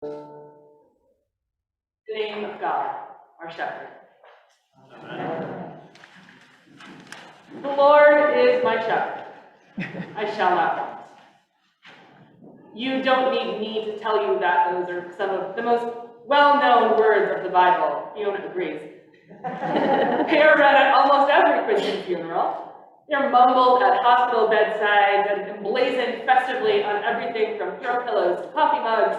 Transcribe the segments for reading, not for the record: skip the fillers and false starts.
the name of God, our shepherd. Amen. The Lord is my shepherd. I shall not want. You don't need me to tell you that those are some of the most well-known words of the Bible. Fiona agrees. They are read at almost every Christian funeral. They're mumbled at hospital bedsides and emblazoned festively on everything from throw pillows to coffee mugs.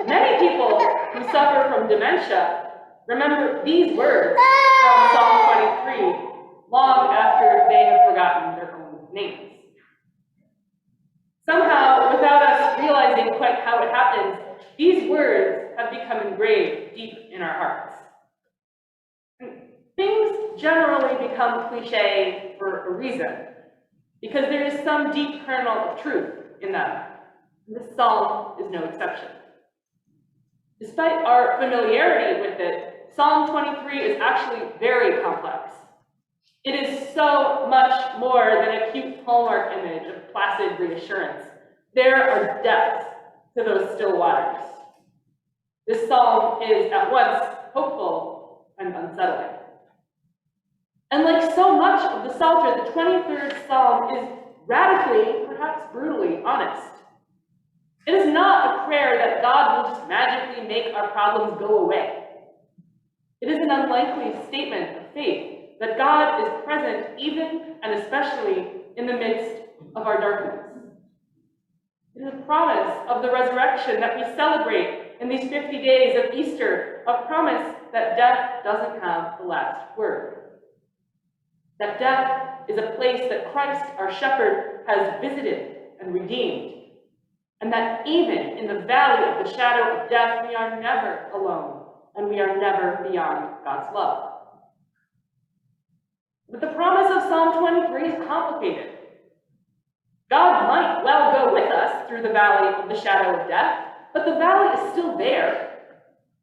Many people who suffer from dementia remember these words from Psalm 23 long after they have forgotten their own names. Somehow, without us realizing quite how it happens, these words have become engraved deep in our hearts. Things generally become cliche for a reason, because there is some deep kernel of truth in them. This psalm is no exception. Despite our familiarity with it, Psalm 23 is actually very complex. It is so much more than a cute Hallmark image of placid reassurance. There are depths to those still waters. This psalm is at once hopeful and unsettling. And like so much of the Psalter, the 23rd Psalm is radically, perhaps brutally, honest. It is not a prayer that God will just magically make our problems go away. It is an unlikely statement of faith that God is present even and especially in the midst of our darkness. It is a promise of the resurrection that we celebrate in these 50 days of Easter, a promise that death doesn't have the last word. That death is a place that Christ, our shepherd, has visited and redeemed. And that even in the valley of the shadow of death, we are never alone, and we are never beyond God's love. But the promise of Psalm 23 is complicated. God might well go with us through the valley of the shadow of death, but the valley is still there.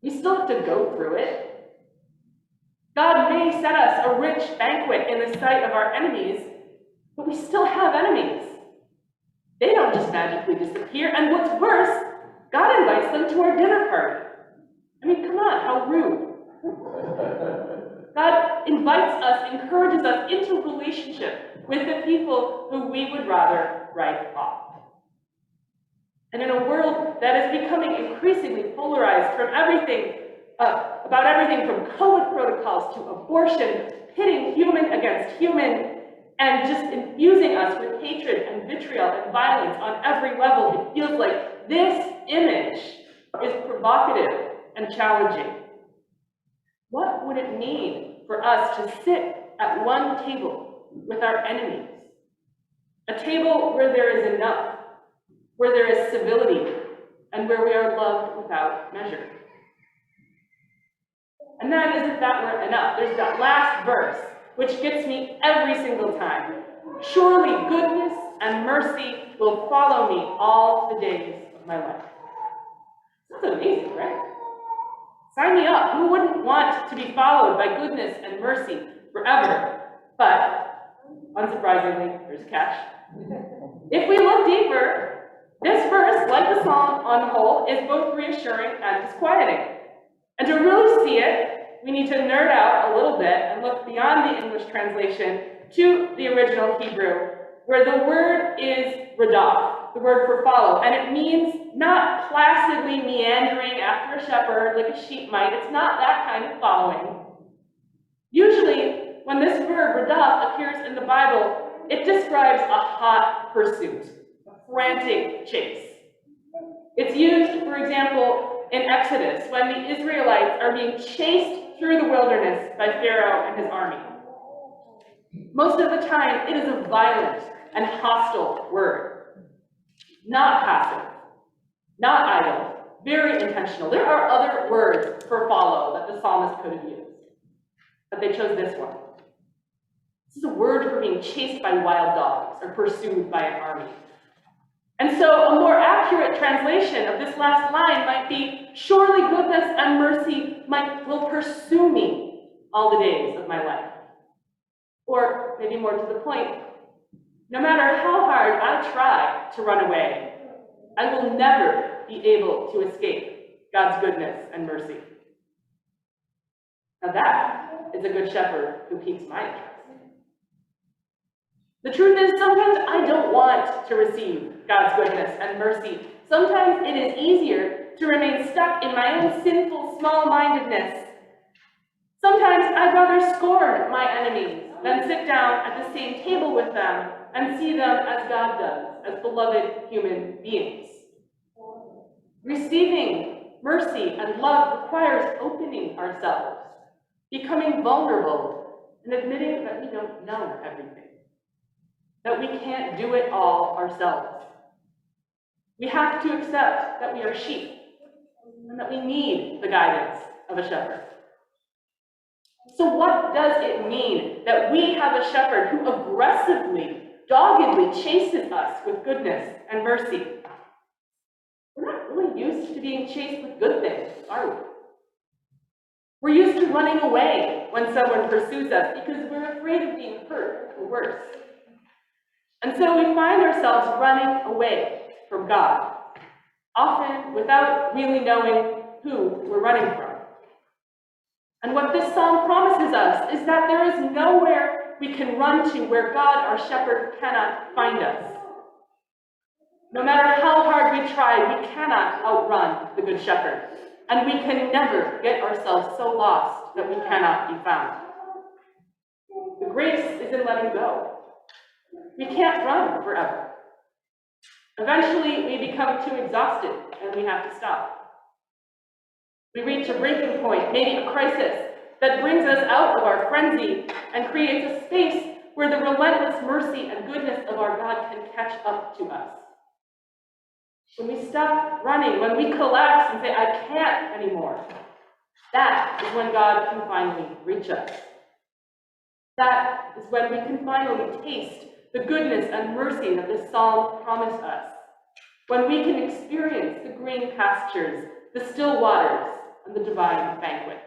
We still have to go through it. God may set us a rich banquet in the sight of our enemies, but we still have enemies. They don't just magically disappear, and what's worse, God invites them to our dinner party. I mean, come on, how rude. God invites us, encourages us into relationship with the people who we would rather write off. And in a world that is becoming increasingly polarized from about everything from COVID protocols to abortion, pitting human against human, and just infusing us with hatred and vitriol and violence on every level, it feels like this image is provocative and challenging. What would it mean for us to sit at one table with our enemies? A table where there is enough, where there is civility, and where we are loved without measure. And then, as if that weren't enough, there's that last verse, which gets me every single time. Surely goodness and mercy will follow me all the days of my life. That's amazing, right? Sign me up. Who wouldn't want to be followed by goodness and mercy forever? But, unsurprisingly, there's a catch. If we look deeper, this verse, like the psalm on the whole, is both reassuring and disquieting. And to really see it, we need to nerd out a little bit and look beyond the English translation to the original Hebrew, where the word is radaf, the word for follow, and it means not placidly meandering after a shepherd like a sheep might. It's not that kind of following. Usually, when this word radaf appears in the Bible, it describes a hot pursuit, a frantic chase. It's used, for example, in Exodus, when the Israelites are being chased through the wilderness by Pharaoh and his army. Most of the time, it is a violent and hostile word. Not passive, not idle, very intentional. There are other words for follow that the psalmist could have used, but they chose this one. This is a word for being chased by wild dogs or pursued by an army. And so a more accurate translation of this last line might be, surely goodness and mercy will pursue me all the days of my life. Or maybe more to the point, no matter how hard I try to run away, I will never be able to escape God's goodness and mercy. Now that is a good shepherd who keeps my interest. The truth is, sometimes I don't want to receive God's goodness and mercy. Sometimes it is easier to remain stuck in my own sinful small-mindedness. Sometimes I'd rather scorn my enemies than sit down at the same table with them and see them as God does, as beloved human beings. Receiving mercy and love requires opening ourselves, becoming vulnerable, and admitting that we don't know everything, that we can't do it all ourselves. We have to accept that we are sheep and that we need the guidance of a shepherd. So what does it mean that we have a shepherd who aggressively, doggedly chases us with goodness and mercy? We're not really used to being chased with good things, are we? We're used to running away when someone pursues us because we're afraid of being hurt or worse. And so we find ourselves running away from God, often without really knowing who we're running from. And what this psalm promises us is that there is nowhere we can run to where God, our shepherd, cannot find us. No matter how hard we try, we cannot outrun the Good Shepherd, and we can never get ourselves so lost that we cannot be found. The grace is in letting go. We can't run forever. Eventually, we become too exhausted, and we have to stop. We reach a breaking point, maybe a crisis, that brings us out of our frenzy and creates a space where the relentless mercy and goodness of our God can catch up to us. When we stop running, when we collapse and say, I can't anymore, that is when God can finally reach us. That is when we can finally taste the goodness and mercy that this psalm promised us. When we can experience the green pastures, the still waters, and the divine banquet.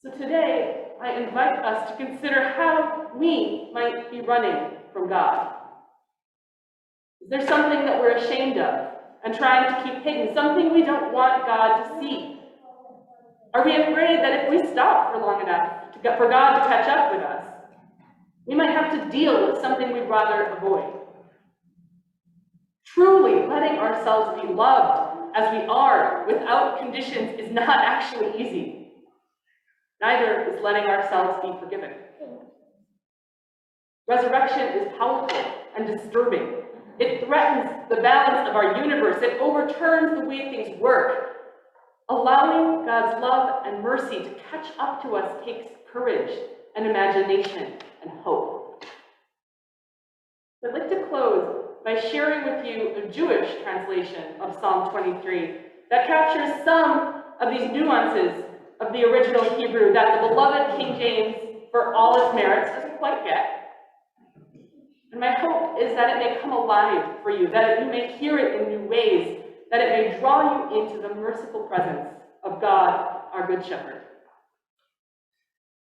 So today, I invite us to consider how we might be running from God. Is there something that we're ashamed of and trying to keep hidden, something we don't want God to see? Are we afraid that if we stop for long enough for God to catch up with us, we might have to deal with something we'd rather avoid? Truly letting ourselves be loved as we are without conditions is not actually easy. Neither is letting ourselves be forgiven. Resurrection is powerful and disturbing. It threatens the balance of our universe. It overturns the way things work. Allowing God's love and mercy to catch up to us takes courage and imagination and hope. I'd like to close by sharing with you a Jewish translation of Psalm 23 that captures some of these nuances of the original Hebrew that the beloved King James, for all its merits, doesn't quite get. And my hope is that it may come alive for you, that you may hear it in new ways, that it may draw you into the merciful presence of God, our Good Shepherd.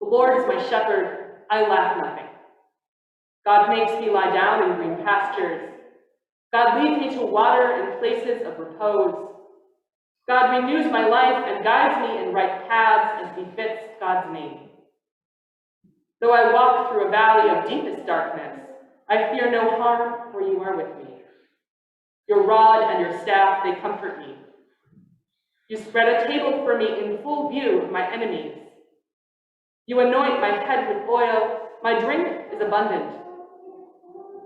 The Lord is my shepherd, I lack nothing. God makes me lie down in green pastures. God leads me to water in places of repose. God renews my life and guides me in right paths as befits God's name. Though I walk through a valley of deepest darkness, I fear no harm, for you are with me. Your rod and your staff, they comfort me. You spread a table for me in full view of my enemies. You anoint my head with oil, my drink is abundant.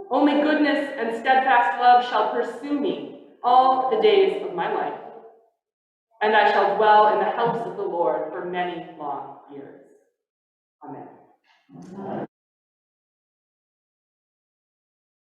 Only goodness and steadfast love shall pursue me all the days of my life, and I shall dwell in the house of the Lord for many long years. Amen.